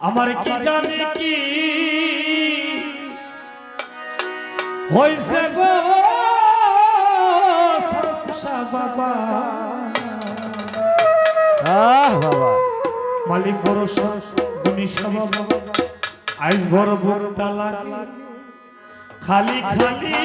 আমার কি জানি কি হইছে গো সাপসা বাবা বাবা মালিক বড় দুনিশা বাবা আইস বড় বুকটা লাগে খালি খালি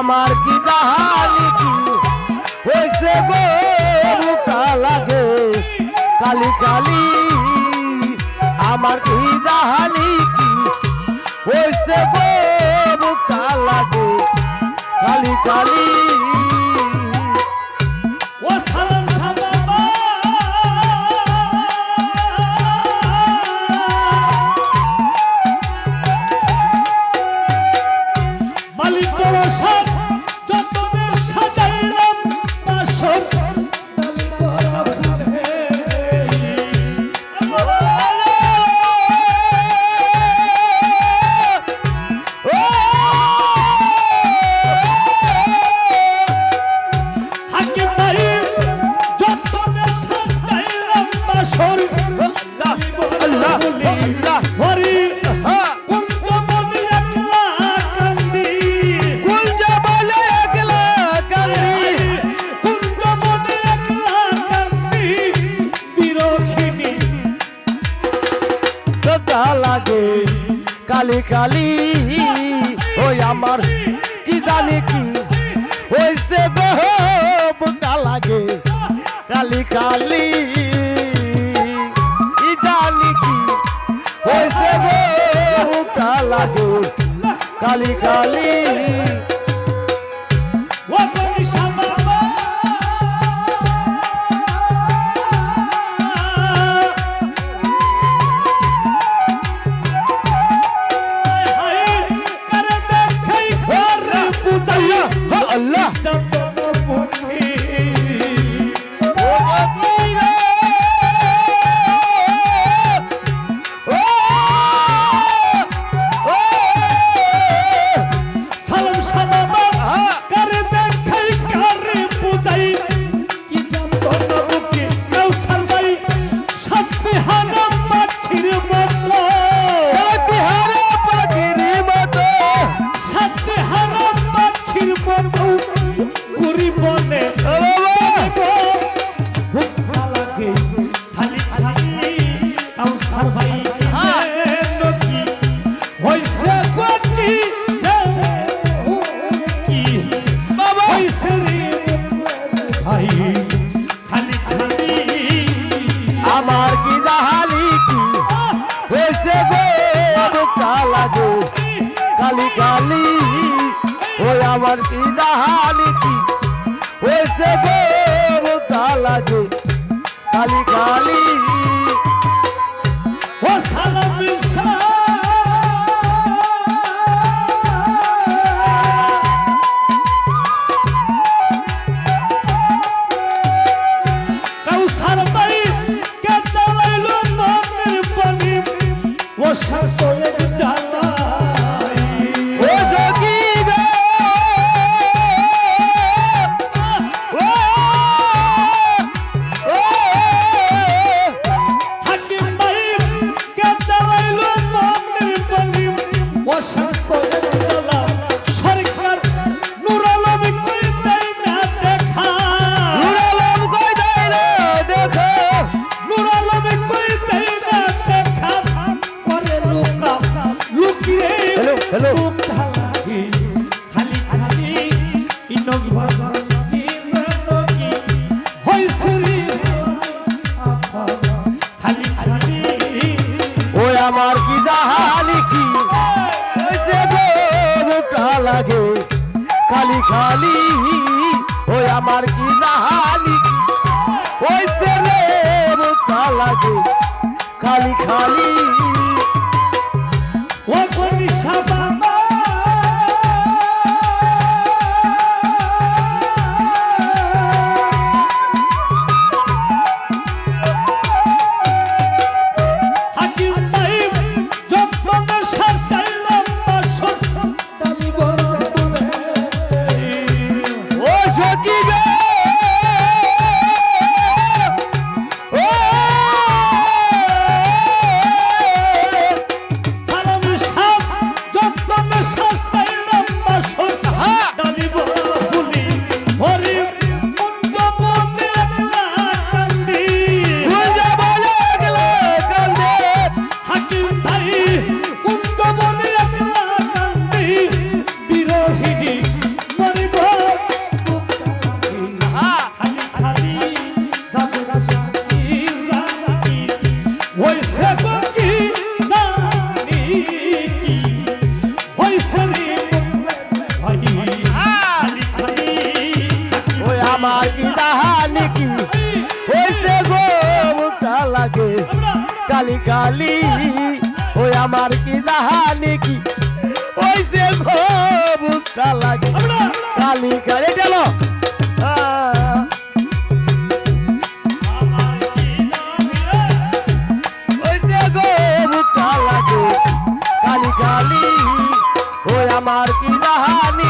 আমার কি জাহালি কি হইছে গো বুকটা লাগে কালি কালি আমার কি জাহালি কি হইছে গো বুকটা লাগে কালি কালি ও সালাম সালাম মালিক বড় লাগে কালি কালি ওই আমার কি জানি কি হইছে গো বুকটা লাগে কালি কালি কি জানি কি হইছে গো বুকটা লাগে কালি কালি Allah আমার কি জাহালি কি হয়েছে গো বুকটা লাগে কালি কালি ওই আমার কি জাহালি কি হয়েছে গো বুকটা লাগে কালি কালি ও সালাম hello খালি খালি ইনক ভগবান খালি খালি ওই আমার কি জাহালি কি হইছে গো বুকটা লাগে খালি খালি ওই আমার কি জাহানি ওই ছেলে বোকা লাগে খালি খালি ও বনিশা বাবা হাকিম ভাই যতনের সাজাইলাম বাসর দামি বড় বলে ও সখী গে ও সালামি সাপ যতনের সাজাইলাম বাসর দামি বড় বলি হরি মুন্ড বনে একলা কান্দি গুঞ্জা বলে গেলে কান্দে হাকিম ভাই মুন্ড বনে একলা কান্দি বিরোহিনী মরিব খালি খালি যাবে রাশি রাশি ওই সেবকি জানি কি ওই সেরি ভাই খালি খালি ওই আমার কি জাহানি কি হইছে গো মুখটা লাগে কালি কালি ওই আমার কি জাহানি কি হইছে গো মুখটা লাগে কালি কালি চলো হইছে গো মুখটা লাগে কালি কালি ওই আমার কি জাহানি